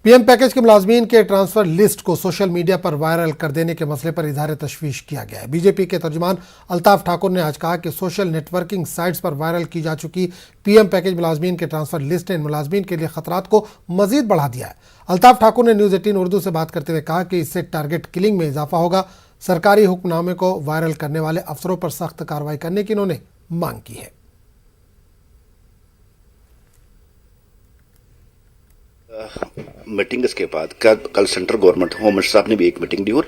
PM package के मुलाजमीन के transfer list को सोशल मीडिया पर वायरल कर देने के मसले पर इजहार तशवीश किया गया है। बीजेपी के तर्जुमान अल्ताफ ठाकुर ने आज कहा कि सोशल नेटवर्किंग साइट्स पर वायरल की जा चुकी पीएम पैकेज मुलाजमीन के ट्रांसफर लिस्ट ने इन मुलाजमीन के लिए खतरात को मजीद बढ़ा दिया है। अल्ताफ ठाकुर ने न्यूज़ 18 उर्दू से बात करते हुए कहा कि इससे टारगेट किलिंग में इजाफा होगा। सरकारी हुक्मनामे को वायरल करने वाले अफसरों पर सख्त कार्रवाई करने की इन्होंने मांग की है। मीटिंग के बाद कल सेंट्रल गवर्नमेंट होम मिनिस्टर साहब ने भी एक मीटिंग दी और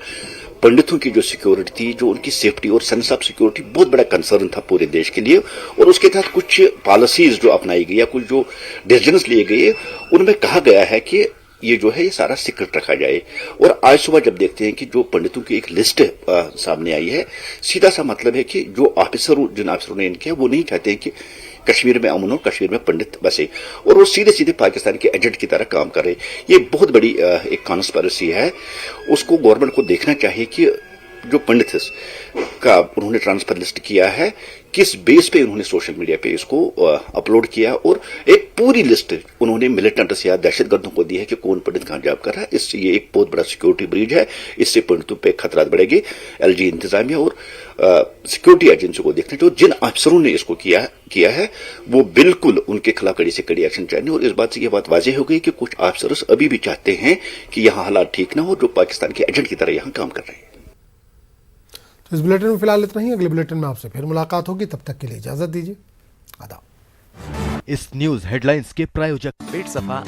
पंडितों की जो सिक्योरिटी थी, जो उनकी सेफ्टी और सेंस ऑफ सिक्योरिटी बहुत बड़ा कंसर्न था पूरे देश के लिए, और उसके तहत कुछ पॉलिसीज जो अपनाई गई या कुछ जो डिसीजंस लिए गए उनमें कहा गया है कि ये जो है ये सारा सीक्रेट रखा जाए। और आज सुबह जब देखते हैं कि जो पंडितों की एक लिस्ट सामने आई है, सीधा सा मतलब है कि जो जिन ऑफिसरों ने इनके वो नहीं चाहते हैं कि कश्मीर में अमन और कश्मीर में पंडित बसे, और वो सीधे सीधे पाकिस्तान के एजेंट की तरह काम कर रहे। ये बहुत बड़ी एक कॉन्स्पिरेसी है। उसको गवर्नमेंट को देखना चाहिए कि जो पंडित का उन्होंने ट्रांसफर लिस्ट किया है, किस बेस पे उन्होंने सोशल मीडिया पे इसको अपलोड किया, और एक पूरी लिस्ट उन्होंने मिलिटेंट्स या दहशतगर्दों को दी है कि कौन पंडित कहां जॉब कर रहा है। इससे ये एक बहुत बड़ा सिक्योरिटी ब्रीच है। इससे पंडितों पे खतरा बढ़ेगी। एलजी इंतजामिया और सिक्योरिटी एजेंसी को देखना चाहिए। जिन अफसरों ने इसको किया है वो बिल्कुल उनके खिलाफ कड़ी से कड़ी एक्शन चाहिए। और इस बात से यह बात वाज़ेह हो गई कि कुछ अफसर अभी भी चाहते हैं कि यहाँ हालात ठीक ना हो, जो पाकिस्तान के एजेंट की तरह यहाँ काम कर रहे हैं। इस बुलेटिन में फिलहाल इतना ही। अगले बुलेटिन में आपसे फिर मुलाकात होगी, तब तक के लिए इजाजत दीजिए। आदाब। इस न्यूज हेडलाइंस के प्रायोजक पेट सफा